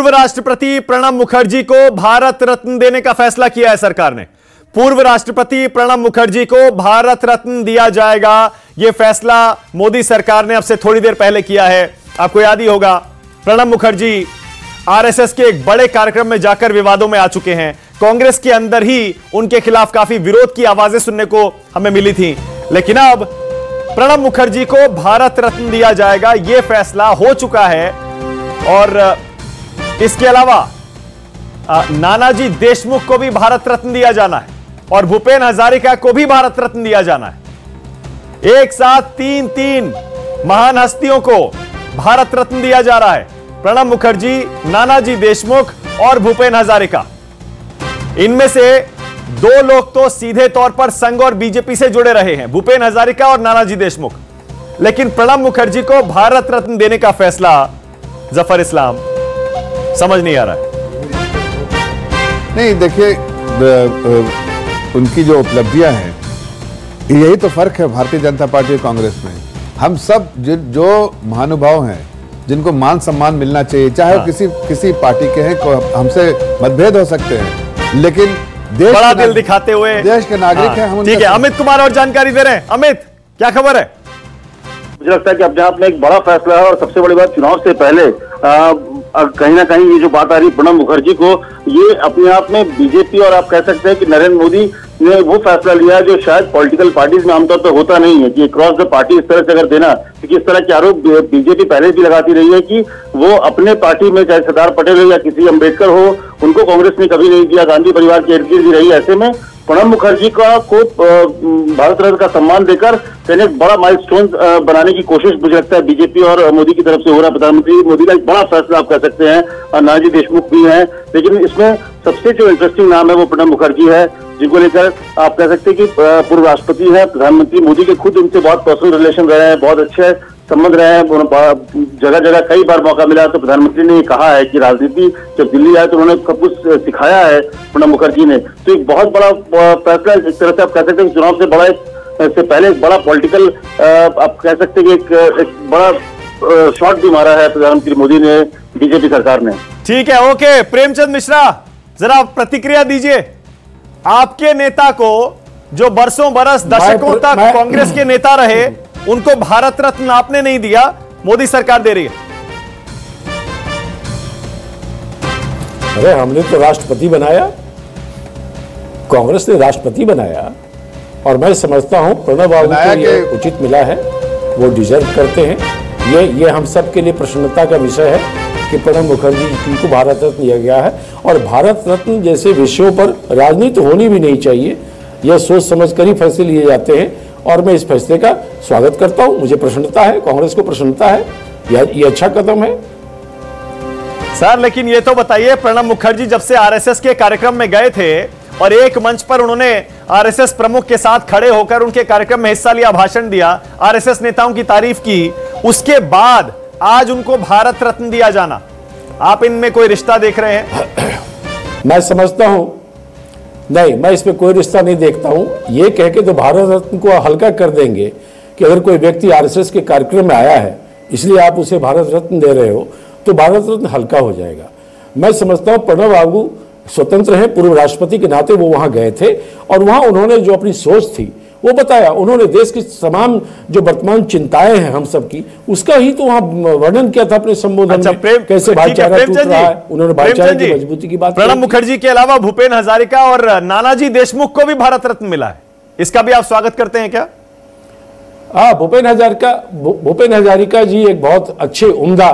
पूर्व राष्ट्रपति प्रणब मुखर्जी को भारत रत्न देने का फैसला किया है सरकार ने। पूर्व राष्ट्रपति प्रणब मुखर्जी को भारत रत्न दिया जाएगा। यह फैसला मोदी सरकार ने अब से थोड़ी देर पहले किया है। आपको याद ही होगा, प्रणब मुखर्जी आरएसएस के एक बड़े कार्यक्रम में जाकर विवादों में आ चुके हैं। कांग्रेस के अंदर ही उनके खिलाफ काफी विरोध की आवाजें सुनने को हमें मिली थी, लेकिन अब प्रणब मुखर्जी को भारत रत्न दिया जाएगा। यह फैसला हो चुका है। और इसके अलावा नानाजी देशमुख को भी भारत रत्न दिया जाना है और भूपेन हजारिका को भी भारत रत्न दिया जाना है। एक साथ तीन महान हस्तियों को भारत रत्न दिया जा रहा है। प्रणब मुखर्जी, नानाजी देशमुख और भूपेन हजारिका। इनमें से दो लोग तो सीधे तौर पर संघ और बीजेपी से जुड़े रहे हैं, भूपेन हजारिका और नानाजी देशमुख। लेकिन प्रणब मुखर्जी को भारत रत्न देने का फैसला जफर इस्लाम समझ नहीं आ रहा है। नहीं, देखिए, उनकी जो उपलब्धियां हैं, यही तो फर्क है भारतीय जनता पार्टी और कांग्रेस में। हम सब जो महानुभाव हैं, जिनको मान सम्मान मिलना चाहिए, चाहे वो किसी पार्टी के हैं, हमसे मतभेद हो सकते हैं, लेकिन देश बड़ा दिल दिखाते हुए देश के नागरिक हैं हम। ठीक है, अमित कुमार और जानकारी दे रहे हैं। अमित, क्या खबर है? मुझे लगता है कि अपने आप में एक बड़ा फैसला है और सबसे बड़ी बात, चुनाव से पहले कहीं ना कहीं ये जो बात आ रही प्रणब मुखर्जी को, ये अपने आप में बीजेपी और आप कह सकते हैं कि नरेंद्र मोदी ने वो फैसला लिया जो शायद पॉलिटिकल पार्टीज में आमतौर पर होता नहीं है कि क्रॉस द पार्टी इस तरह से अगर देना, क्योंकि इस तरह के आरोप बीजेपी पहले भी लगाती रही है कि वो अपने पार्टी में, चाहे सरदार पटेल हो या किसी अम्बेडकर हो, उनको कांग्रेस ने कभी नहीं दिया, गांधी परिवार के इर्द गिर्द रही। ऐसे में प्रणब मुखर्जी को भारत रत्न का सम्मान देकर कहने एक बड़ा माइलस्टोन बनाने की कोशिश मुझे लगता है बीजेपी और मोदी की तरफ से हो रहा है। प्रधानमंत्री मोदी का एक बड़ा फैसला आप कह सकते हैं, और नानाजी देशमुख भी हैं, लेकिन इसमें सबसे जो इंटरेस्टिंग नाम है वो प्रणब मुखर्जी है, जिनको लेकर आप कह सकते हैं कि पूर्व राष्ट्रपति है, प्रधानमंत्री मोदी के खुद उनसे बहुत पर्सनल रिलेशन रहे हैं, बहुत अच्छे संबंध रहे हैं। जगह जगह कई बार मौका मिला तो प्रधानमंत्री ने कहा है कि राजनीति जब दिल्ली आए तो उन्होंने सब कुछ सिखाया है प्रणब मुखर्जी ने। तो एक बहुत बड़ा फैसला, इस तरह से आप कह सकते हैं चुनाव से बड़ा से पहले एक बड़ा पॉलिटिकल आप कह सकते हैं कि एक बड़ा शॉट भी मारा है प्रधानमंत्री मोदी ने, बीजेपी सरकार ने। ठीक है, ओके। प्रेमचंद मिश्रा, जरा प्रतिक्रिया दीजिए। आपके नेता को जो बरसों बरस दशकों तक कांग्रेस के नेता रहे, उनको भारत रत्न आपने नहीं दिया, मोदी सरकार दे रही है। अरे हमने तो राष्ट्रपति बनाया, कांग्रेस ने राष्ट्रपति बनाया, और मैं समझता हूं प्रणब बाबू को ये उचित मिला है, वो डिजर्व करते हैं। ये हम सब के लिए प्रसन्नता का विषय है कि प्रणब मुखर्जी जी को भारत रत्न दिया गया है। और भारत रत्न जैसे विषयों पर राजनीति होनी भी नहीं चाहिए, यह सोच समझ कर ही फैसले लिए जाते हैं, और मैं इस फैसले का स्वागत करता हूं। मुझे प्रसन्नता है, कांग्रेस को प्रसन्नता है, यह अच्छा कदम है सर। लेकिन ये तो बताइए, प्रणब मुखर्जी जब से आरएसएस के कार्यक्रम में गए थे और एक मंच पर उन्होंने आरएसएस प्रमुख के साथ खड़े होकर उनके कार्यक्रम में हिस्सा लिया, भाषण दिया, आरएसएस नेताओं की तारीफ की, उसके बाद आज उनको भारत रत्न दिया जाना, आप इनमें कोई रिश्ता देख रहे हैं? मैं समझता हूं, नहीं, मैं इसमें कोई रिश्ता नहीं देखता हूं। ये कह के तो भारत रत्न को हल्का कर देंगे कि अगर कोई व्यक्ति आरएसएस के कार्यक्रम में आया है इसलिए आप उसे भारत रत्न दे रहे हो, तो भारत रत्न हल्का हो जाएगा। मैं समझता हूं प्रणब बाबू स्वतंत्र हैं, पूर्व राष्ट्रपति के नाते वो वहां गए थे और वहां उन्होंने जो अपनी सोच थी वो बताया। उन्होंने देश की तमाम जो वर्तमान चिंताएं हैं हम सबकी, उसका ही तो वहां वर्णन किया था अपने संबोधन में, कैसे भाईचारा टूट रहा है। उन्होंने भाईचारे की मजबूती की बात। प्रणब मुखर्जी के अलावा भूपेन हजारिका और नानाजी देशमुख को भी भारत रत्न मिला है, इसका भी आप स्वागत करते हैं क्या? हाँ, भूपेन हजारिका जी एक बहुत अच्छे उम्दा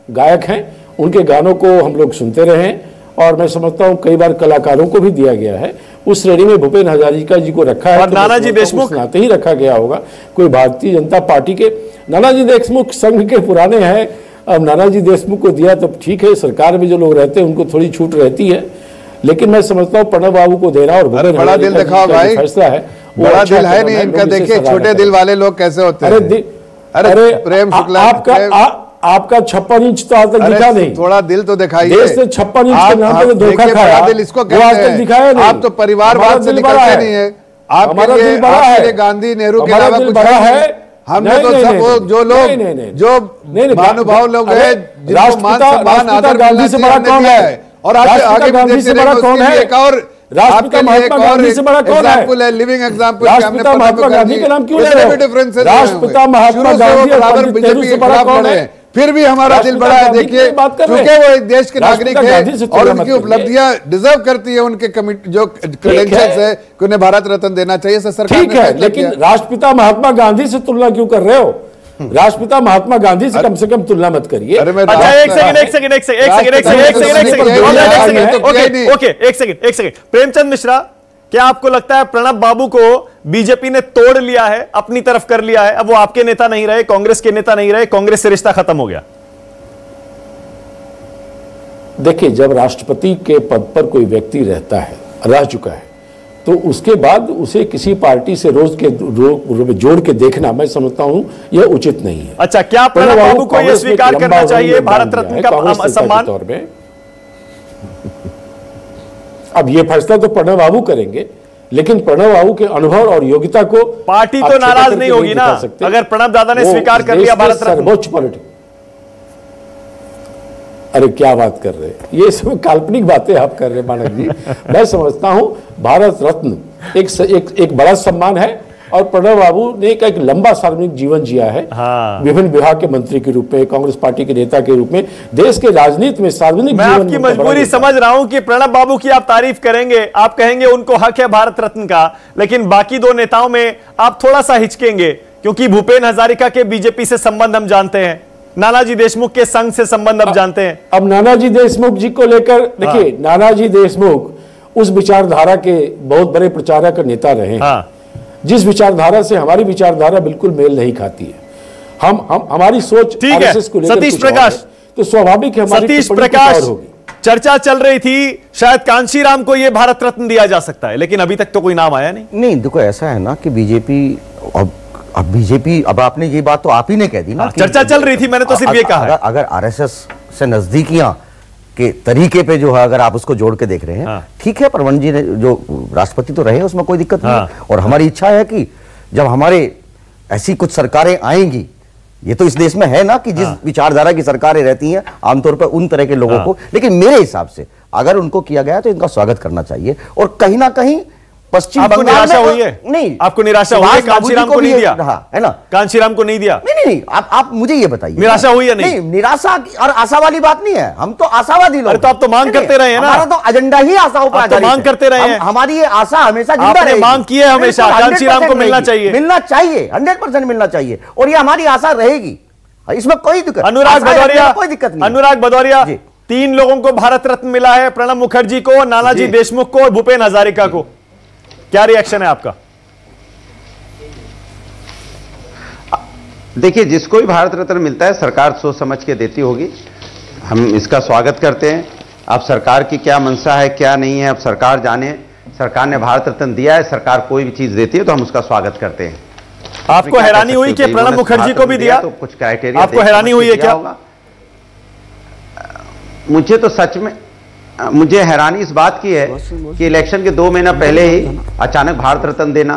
गायक हैं, उनके गानों को हम लोग सुनते रहे हैं, और मैं समझता हूं कई बार कलाकारों को भी दिया गया है। उस श्रेणी में भूपेन हजारिका जी को रखा है, और तो नानाजी देशमुख नाते ही रखा गया होगा। कोई भारतीय जनता पार्टी के, नानाजी देशमुख संघ के पुराने हैं, अब नानाजी देशमुख को दिया तो ठीक है, सरकार में जो लोग रहते हैं उनको थोड़ी छूट रहती है, लेकिन मैं समझता हूँ प्रणब बाबू को देना और बड़ा दिल दिखाओ भाई, फैसला है, बड़ा दिल है नहीं इनका। देखिए छोटे दिल वाले लोग कैसे होते हैं। अरे प्रेम शुक्ला, आपका 56 इंच तो आज तक दिखा नहीं, थोड़ा दिल तो दिखाइए। देश ने 56 इंच के नाम पे धोखा खाया, दिल इसको कहते हैं। दिखाया नहीं। आप तो परिवारवाद से निकलते नहीं है, हमारा दिल बड़ा है, गांधी नेहरू के अलावा कुछ बड़ा है। हमने तो सब वो जो लोग जो महानुभाव लोग हैं जिनको मान सम्मान आदर गांधी से बड़ा कौन है, और आगे गांधी से बड़ा कौन है, एक और राष्ट्रपिता महात्मा गांधी से बड़ा कौन है, लिविंग एग्जांपल। राष्ट्रपिता महात्मा गांधी का नाम क्यों ले रहे हो? राष्ट्रपिता महात्मा गांधी और पंडित नेहरू से बड़ा कौन है? फिर भी हमारा दिल बड़ा है। देखिए, क्योंकि वो एक देश के नागरिक है और उनकी उपलब्धियां डिजर्व करती है, उनके जो क्रेडेंशियल्स है कि उन्हें भारत रत्न देना चाहिए। सरकार ठीक है, लेकिन राष्ट्रपिता महात्मा गांधी से तुलना क्यों कर रहे हो? राष्ट्रपिता महात्मा गांधी से कम तुलना मत करिए। अच्छा, एक सेकंड प्रेमचंद मिश्रा, क्या आपको लगता है प्रणब बाबू को बीजेपी ने तोड़ लिया है, अपनी तरफ कर लिया है? अब वो आपके नेता नहीं रहे, कांग्रेस के नेता नहीं रहे, कांग्रेस से रिश्ता खत्म हो गया? देखिए, जब राष्ट्रपति के पद पर कोई व्यक्ति रहता है, रह चुका है, तो उसके बाद उसे किसी पार्टी से रोज के जोड़ के देखना, मैं समझता हूं यह उचित नहीं है। अच्छा, क्या प्रणब बाबू को यह स्वीकार करना चाहिए भारत रत्न का सम्मान? तौर में अब यह फैसला तो प्रणब बाबू करेंगे, लेकिन प्रणब बाबू के अनुभव और योग्यता को पार्टी तो नाराज नहीं होगी ना अगर प्रणब दादा ने स्वीकार कर लिया भारत रत्न? सर्वोच्च पॉलिटिक्स। अरे क्या बात कर रहे हैं, ये सब काल्पनिक बातें आप कर रहे हैं मानक जी। मैं समझता हूं भारत रत्न एक बड़ा सम्मान है, और प्रणब बाबू ने एक लंबा सार्वजनिक जीवन जिया है। हाँ। विभिन्न विभाग के मंत्री के रूप में, कांग्रेस पार्टी के नेता के रूप में, देश के राजनीति में सार्वजनिक मैं आपकी मजबूरी समझ रहा हूं कि प्रणब बाबू की आप तारीफ करेंगे, आप कहेंगे उनको हक है भारत रत्न का, लेकिन बाकी दो नेताओं में आप थोड़ा सा हिचकेंगे, क्योंकि भूपेन हजारिका के बीजेपी से संबंध हम जानते हैं, नानाजी देशमुख के संघ से संबंध हम जानते हैं। अब नानाजी देशमुख जी को लेकर देखिए, नानाजी देशमुख उस विचारधारा के बहुत बड़े प्रचारक नेता रहे हैं, जिस विचारधारा से हमारी विचारधारा बिल्कुल मेल नहीं खाती है। हमारी सोच आरएसएस को लेकर सतीश प्रकाश, तो स्वाभाविक है सतीश प्रकाश, चर्चा चल रही थी शायद कांशीराम को यह भारत रत्न दिया जा सकता है, लेकिन अभी तक तो कोई नाम आया नहीं। देखो ऐसा है ना कि बीजेपी अब आपने ये बात तो आप ही ने कह दी ना, चर्चा चल रही थी, मैंने तो सिर्फ ये कहा। अगर आरएसएस से नजदीकियां के तरीके पे जो है अगर आप उसको जोड़ के देख रहे हैं, ठीक है, परवन जी ने जो राष्ट्रपति तो रहे, उसमें कोई दिक्कत नहीं है, और हमारी इच्छा है कि जब हमारे ऐसी कुछ सरकारें आएंगी, ये तो इस देश में है ना कि जिस विचारधारा की सरकारें रहती हैं आमतौर पर उन तरह के लोगों को, लेकिन मेरे हिसाब से अगर उनको किया गया तो इनका स्वागत करना चाहिए। और कहीं ना कहीं पश्चिम बंगाल निराशा हुई है? नहीं, आपको निराशा हुई है? कांशीराम को नहीं दिया है ना, कांशीराम को नहीं दिया? नहीं, आप मुझे ये बताइए, निराशा हुई है? नहीं, निराशा और आशा वाली बात नहीं है, हम तो आशावादी लोग। तो आप तो मांग करते रहे हैं ना, हमारा तो एजेंडा ही आशाओं पर आधारित है, मांग करते रहे हैं, हमारी ये आशा हमेशा जिंदा रहेगी। मांग की है हमेशा, कांशीराम को मिलना चाहिए, 100% मिलना चाहिए, और ये हमारी आशा रहेगी, इसमें कोई दिक्कत। अनुराग भदौरिया, कोई दिक्कत नहीं। अनुराग भदौरिया, 3 लोगों को भारत रत्न मिला है, प्रणब मुखर्जी को, नानाजी देशमुख को और भूपेन हजारिका को, क्या रिएक्शन है आपका? देखिए, जिसको भी भारत रत्न मिलता है सरकार सोच समझ के देती होगी, हम इसका स्वागत करते हैं। अब सरकार की क्या मंशा है क्या नहीं है, अब सरकार जाने। सरकार ने भारत रत्न दिया है, सरकार कोई भी चीज देती है तो हम उसका स्वागत करते हैं। आपको हैरानी हुई कि प्रणब मुखर्जी को भी दिया? तो कुछ क्राइटेरिया आपको हैरानी हुई है क्या? मुझे तो सच में मुझे हैरानी इस बात की है कि इलेक्शन के 2 महीना पहले ही अचानक भारत रत्न देना,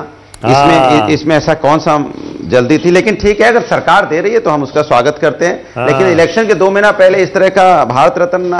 इसमें ऐसा कौन सा जल्दी थी? लेकिन ठीक है, अगर सरकार दे रही है तो हम उसका स्वागत करते हैं, लेकिन इलेक्शन के 2 महीना पहले इस तरह का भारत रत्न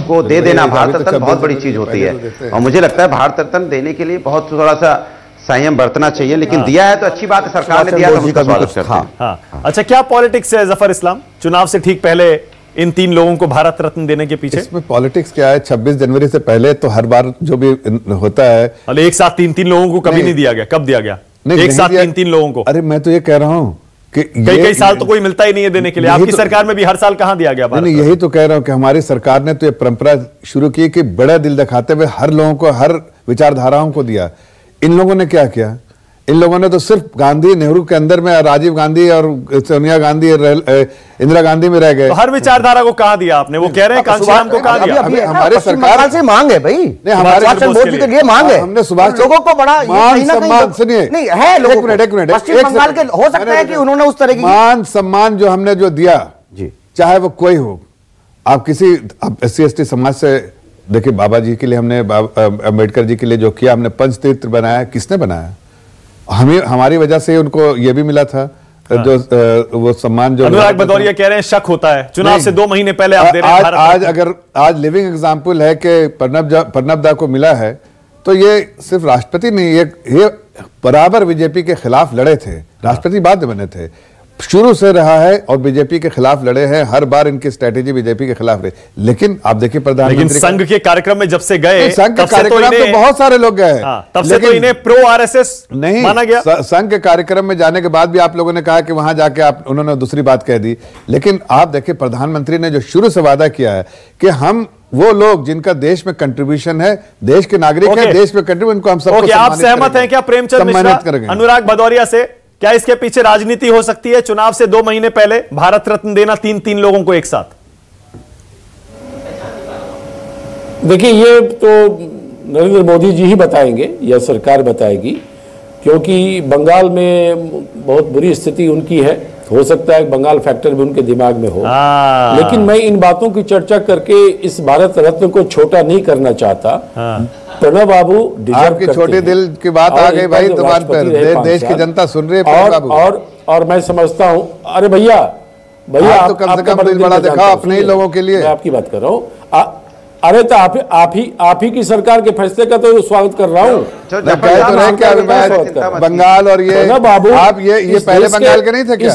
को दे देना, भारत रत्न बहुत बड़ी चीज होती है, और मुझे लगता है भारत रत्न देने के लिए बहुत थोड़ा सा संयम बरतना चाहिए, लेकिन दिया है तो अच्छी बात है, सरकार ने दिया तो उसका स्वागत करते हैं। अच्छा, क्या पॉलिटिक्स है जफर इस्लाम चुनाव से ठीक पहले इन 3 लोगों को भारत रत्न देने के पीछे? इसमें पॉलिटिक्स क्या है, 26 जनवरी से पहले तो हर बार जो भी होता है, अरे एक साथ 3 लोगों को कभी नहीं दिया गया, कब दिया गया? एक साथ 3 लोगों को? अरे मैं तो ये कह रहा हूं कि कई साल तो कोई मिलता ही नहीं है देने के लिए, आपकी सरकार में भी हर साल कहां दिया गया? नहीं, यही तो कह रहा हूं कि हमारी सरकार ने तो ये परंपरा शुरू की कि बड़ा दिल दिखाते हुए हर लोगों को, हर विचारधाराओं को दिया। इन लोगों ने क्या किया? इन लोगों ने तो सिर्फ गांधी नेहरू के अंदर में, राजीव गांधी और सोनिया गांधी, इंदिरा गांधी में रह गए। तो हर विचारधारा को कहाँ दिया आपने? वो कह रहे हैं कांशीराम को कहाँ दिया? हमारे सरकार से मांग है भाई, नहीं हमारे मोदी के लिए मांग है, हमने सुभाष लोगों को बड़ा मान सम्मान, सुनिए, नहीं है लोगों को, एक मिनट, पश्चिम बंगाल के हो सकता है कि उन्होंने उस तरह की मान सम्मान जो हमने जो दिया, चाहे वो कोई हो, आप किसी SC/ST समाज से देखिए, बाबा जी के लिए हमने, अम्बेडकर जी के लिए जो किया, हमने पंचतीर्थ बनाया, किसने बनाया? हमें, हमारी वजह से उनको ये भी मिला था, जो वो सम्मान जो अनुराग भदौरिया कह रहे हैं शक होता है, चुनाव से 2 महीने पहले आप दे रहे हैं। आज लिविंग एग्जाम्पल है कि प्रणब दा को मिला है, तो ये सिर्फ राष्ट्रपति नहीं, ये बराबर बीजेपी के खिलाफ लड़े थे, राष्ट्रपति बाद में बने थे, शुरू से रहा है और बीजेपी के खिलाफ लड़े हैं, हर बार इनकी स्ट्रेटेजी बीजेपी के खिलाफ रही। लेकिन आप देखिए प्रधानमंत्री संघ के कार्यक्रम में जब से गए, संघ के कार्यक्रम तो बहुत सारे लोग गए, तब से तो इन्हें प्रो आरएसएस नहीं माना गया। संघ के कार्यक्रम में जाने के बाद भी आप लोगों ने कहा कि वहां जाके उन्होंने दूसरी बात कह दी। लेकिन आप देखिए प्रधानमंत्री ने जो शुरू से वादा किया है कि हम वो लोग जिनका देश में कंट्रीब्यूशन है, देश के नागरिक है, देश में कंट्रीब्यूशन, उनको हम सबको आप सहमत हैं क्या प्रेमचंद मिश्रा अनुराग भदौरिया से? क्या इसके पीछे राजनीति हो सकती है? चुनाव से 2 महीने पहले भारत रत्न देना 3 लोगों को एक साथ। देखिए, ये तो नरेंद्र मोदी जी ही बताएंगे या सरकार बताएगी, क्योंकि बंगाल में बहुत बुरी स्थिति उनकी है। हो सकता है बंगाल फैक्टर भी उनके दिमाग में हो, लेकिन मैं इन बातों की चर्चा करके इस भारत रत्न को छोटा नहीं करना चाहता। प्रणब बाबू आपकी छोटे दिल की बात आ गई भाई दुकान पर, देश की जनता सुन रही है। और मैं समझता हूं, अरे भैया आप तो कम से कम दिल बड़ा दिखाओ अपने ही लोगों के लिए। मैं आपकी बात कर रहा हूं। अरे तो आप ही की सरकार के फैसले का तो स्वागत कर रहा हूँ। बंगाल और ये बाबू, आप ये पहले बंगाल के नहीं थे क्या?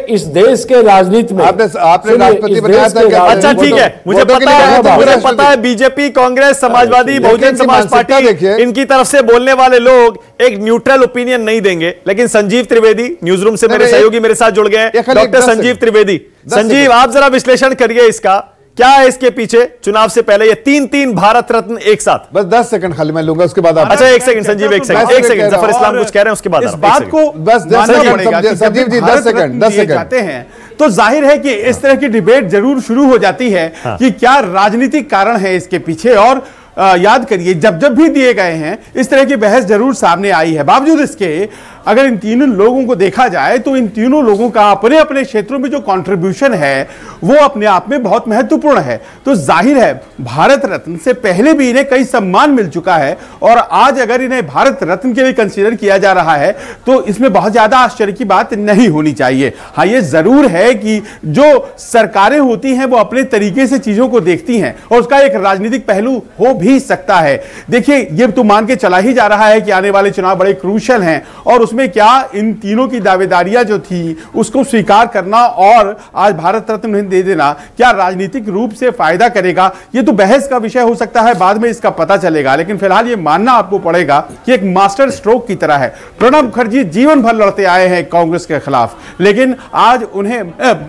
इस देश के राजनीति में आपने राष्ट्रपति बनाया था क्या? अच्छा ठीक है, मुझे पता है बीजेपी, कांग्रेस, समाजवादी, बहुजन समाज पार्टी, इनकी तरफ से बोलने वाले लोग एक न्यूट्रल ओपिनियन नहीं देंगे, लेकिन संजीव त्रिवेदी न्यूज रूम से मेरे सहयोगी मेरे साथ जुड़ गए, डॉक्टर संजीव त्रिवेदी। संजीव, आप जरा विश्लेषण करिए इसका, क्या है इसके पीछे? चुनाव से पहले ये 3 भारत रत्न एक साथ। बस 10 सेकंड खाली मैं लूंगा, उसके बाद आप। अच्छा 1 सेकंड संजीव, 1 सेकंड जफर इस्लाम कुछ कह रहे हैं, उसके बाद इस बात को बस 10 सेकंड संजीव जी, 10 सेकंड जाते हैं तो जाहिर है कि इस तरह की डिबेट जरूर शुरू हो जाती है कि क्या राजनीतिक कारण है इसके पीछे। और याद करिए जब भी दिए गए हैं इस तरह की बहस जरूर सामने आई है। बावजूद इसके अगर इन तीनों लोगों को देखा जाए तो इन तीनों लोगों का अपने अपने क्षेत्रों में जो कंट्रीब्यूशन है वो अपने आप में बहुत महत्वपूर्ण है। तो जाहिर है भारत रत्न से पहले भी इन्हें कई सम्मान मिल चुका है, और आज अगर इन्हें भारत रत्न के लिए कंसीडर किया जा रहा है तो इसमें बहुत ज्यादा आश्चर्य की बात नहीं होनी चाहिए। हाँ, ये जरूर है कि जो सरकारें होती हैं वो अपने तरीके से चीजों को देखती हैं और उसका एक राजनीतिक पहलू हो भी सकता है। देखिए, ये तो मान के चला ही जा रहा है कि आने वाले चुनाव बड़े क्रूशियल हैं, और उसमें क्या इन तीनों की दावेदारियां जो थी उसको स्वीकार करना और आज भारत रत्न उन्हें दे देना क्या राजनीतिक रूप से फायदा करेगा, ये तो बहस का विषय हो सकता है, बाद में इसका पता चलेगा। लेकिन फिलहाल ये मानना आपको पड़ेगा कि एक मास्टर स्ट्रोक की तरह है। प्रणब मुखर्जी जीवन भर लड़ते आए हैं कांग्रेस के खिलाफ, लेकिन आज उन्हें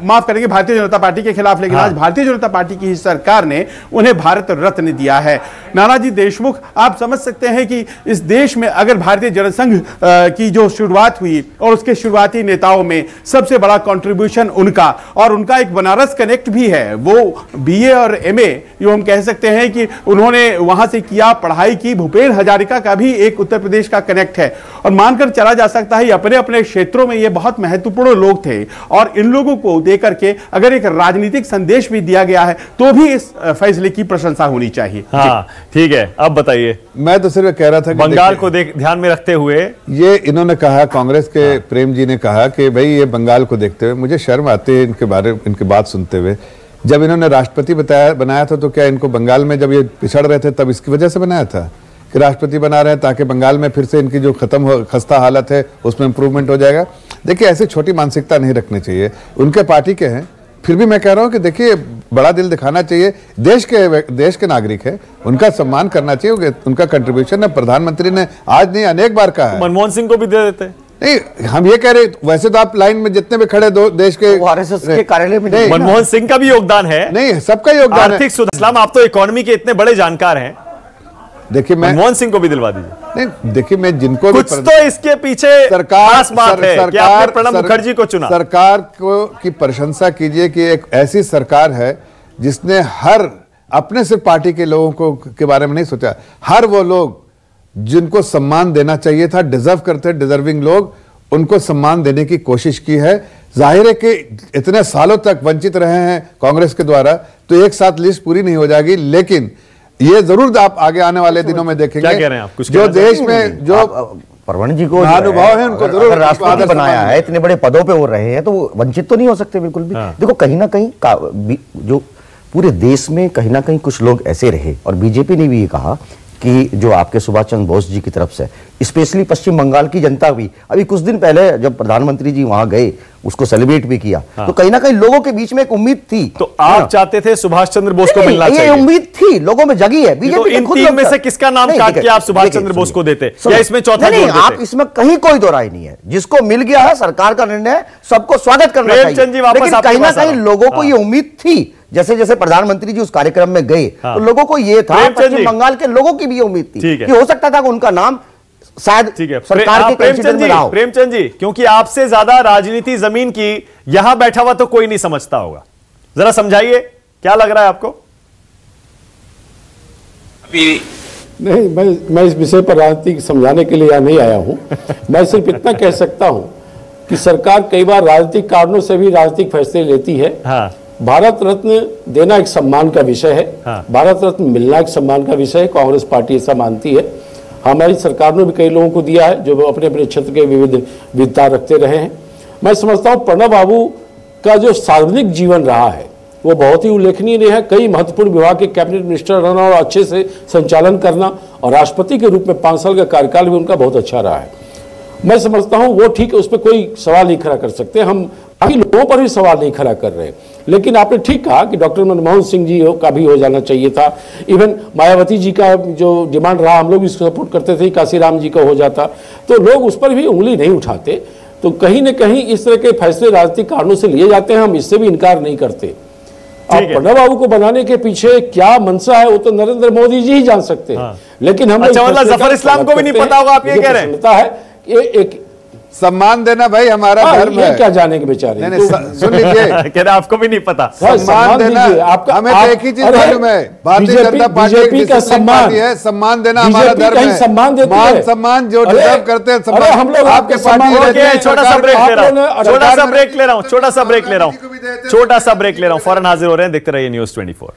माफ करेंगे भारतीय जनता पार्टी के खिलाफ, लेकिन आज भारतीय जनता पार्टी की सरकार ने उन्हें भारत रत्न दिया है। नानाजी देशमुख, आप समझ सकते हैं कि इस देश में अगर भारतीय जनसंघ की जो शुरुआत हुई और उसके शुरुआती नेताओं में सबसे बड़ा कंट्रीब्यूशन उनका, और उनका एक बनारस कनेक्ट भी है। वो बीए और एमए जो हम कह सकते हैं कि उन्होंने वहां से किया, पढ़ाई की। भूपेन हजारिका का भी एक उत्तर प्रदेश का कनेक्ट है, और मानकर चला जा सकता है अपने अपने क्षेत्रों में ये बहुत महत्वपूर्ण लोग थे। और इन लोगों को देकर के अगर एक राजनीतिक संदेश भी दिया गया है तो भी इस फैसले की प्रशंसा होनी चाहिए। हाँ, ठीक है, अब बताइए। मैं तो सिर्फ कह रहा था कि बंगाल को ध्यान में रखते हुए ये इन्होंने कहा, कांग्रेस के प्रेम जी ने कहा कि भाई ये बंगाल को देखते हुए मुझे शर्म आती है इनकी बात सुनते हुए। जब इन्होंने राष्ट्रपति बनाया था तो क्या इनको बंगाल में जब ये पिछड़ रहे थे तब इसकी वजह से बनाया था कि राष्ट्रपति बना रहे हैं ताकि बंगाल में फिर से इनकी जो खस्ता हालत है उसमें इंप्रूवमेंट हो जाएगा? देखिए, ऐसी छोटी मानसिकता नहीं रखनी चाहिए। उनके पार्टी के हैं, फिर भी मैं कह रहा हूं कि देखिए बड़ा दिल दिखाना चाहिए। देश के नागरिक है, उनका सम्मान करना चाहिए, उनका कंट्रीब्यूशन है। प्रधानमंत्री ने आज नहीं अनेक बार कहा है। मनमोहन सिंह को भी दे देते। नहीं, हम ये कह रहे, वैसे तो आप लाइन में जितने भी खड़े दो देश के आरएसएस के कार्यालय में मनमोहन सिंह का भी योगदान है। नहीं, सबका योगदान है। आर्थिक सुधार, आप तो इकोनॉमी के इतने बड़े जानकार हैं। देखिए, मनमोहन सिंह को भी दिलवा दीजिए। नहीं, देखिए मैं जिनको कुछ तो इसके पीछे खास बात है कि आपने प्रणब मुखर्जी को चुना। सरकार को की प्रशंसा कीजिए कि एक ऐसी सरकार है जिसने हर अपने सिर्फ पार्टी के लोगों को के बारे में नहीं सोचा, हर वो लोग जिनको सम्मान देना चाहिए था, डिजर्व करते डिजर्विंग लोग, उनको सम्मान देने की कोशिश की है। जाहिर है कि इतने सालों तक वंचित रहे हैं कांग्रेस के द्वारा, तो एक साथ लिस्ट पूरी नहीं हो जाएगी, लेकिन ये जरूर आप आगे आने वाले दिनों में देखेंगे। क्या कह रहे हैं आप? कुछ जो देश में जो प्रवण जी को महानुभाव है, उनको जरूर राष्ट्रपति बनाया है, इतने बड़े पदों पे वो रहे हैं, तो वो वंचित तो नहीं हो सकते बिल्कुल भी। देखो कहीं ना कहीं जो पूरे देश में कहीं ना कहीं कुछ लोग ऐसे रहे, और बीजेपी ने भी ये कहा कि जो आपके सुभाष चंद्र बोस जी की तरफ से, स्पेशली पश्चिम बंगाल की जनता भी, अभी कुछ दिन पहले जब प्रधानमंत्री जी वहां गए उसको सेलिब्रेट भी किया, तो कहीं ना कहीं लोगों के बीच में एक उम्मीद थी। तो आप चाहते थे सुभाष चंद्र बोस को मिलना चाहिए? ये उम्मीद थी, लोगों में जगी है। बीजेपी इन तीन में से किसका नाम काट के आप सुभाष चंद्र बोस को देते, या इसमें चौथा नहीं? आप इसमें कहीं कोई दो राय नहीं है, जिसको मिल गया है सरकार का निर्णय, सबको स्वागत करना चाहिए। लेकिन कहीं ना कहीं लोगों को ये उम्मीद थी, जैसे जैसे प्रधानमंत्री जी उस कार्यक्रम में गए, तो लोगों को ये था, पश्चिम बंगाल के लोगों की भी ये उम्मीद थी कि हो सकता था कि उनका नाम शायद सरकार के कंसीडर में रहा हो। प्रेमचंद जी, क्योंकि आपसे ज्यादा राजनीति जमीन की यहां बैठा हुआ तो कोई नहीं समझता होगा, जरा समझाइए क्या लग रहा है आपको? नहीं, मैं इस विषय पर राजनीति समझाने के लिए यहाँ नहीं आया हूं। मैं सिर्फ इतना कह सकता हूं कि सरकार कई बार राजनीतिक कारणों से भी राजनीतिक फैसले लेती है। भारत रत्न देना एक सम्मान का विषय है, भारत रत्न मिलना एक सम्मान का विषय है, कांग्रेस पार्टी ऐसा मानती है। हमारी सरकार ने भी कई लोगों को दिया है जो अपने अपने क्षेत्र के विविधता रखते रहे हैं। मैं समझता हूँ प्रणब बाबू का जो सार्वजनिक जीवन रहा है वो बहुत ही उल्लेखनीय रहा है। कई महत्वपूर्ण विभाग के कैबिनेट मिनिस्टर रहना और अच्छे से संचालन करना, और राष्ट्रपति के रूप में 5 साल का कार्यकाल भी उनका बहुत अच्छा रहा है। मैं समझता हूँ वो ठीक है, उस पर कोई सवाल नहीं खड़ा कर सकते, हम बाकी लोगों पर भी सवाल नहीं खड़ा कर रहे। लेकिन आपने ठीक कहा कि डॉक्टर मनमोहन सिंह जी का भी हो जाना चाहिए था। इवन मायावती जी का जो डिमांड रहा, हम लोग भी इसको सपोर्ट करते थे, काशीराम जी का हो जाता, तो लोग उस पर भी उंगली नहीं उठाते। तो कहीं न कहीं इस तरह के फैसले राजनीतिक कारणों से लिए जाते हैं, हम इससे भी इनकार नहीं करते। अब प्रणब बाबू को बनाने के पीछे क्या मंशा है वो तो नरेंद्र मोदी जी ही जान सकते हैं। लेकिन हम जफर इस्लाम को भी नहीं पता होगा, आप ये कह रहे हैं? एक सम्मान देना भाई हमारा धर्म है। क्या जाने के बेचारे, सुन लीजिए, कह रहे आपको भी नहीं पता। सम्मान देना हमें तो एक ही चीज मालूम है, भारतीय जनता पार्टी का सम्मान है, सम्मान देना हमारा धर्म है। सम्मान देते हैं, सम्मान जो डिजर्व करते हैं सम्मान। हम लोग आपके पार्टी, छोटा सा ब्रेक ले रहा हूँ, छोटा सा ब्रेक ले रहा हूँ, फौरन हाजिर हो रहे हैं, देखते रहिए News 24।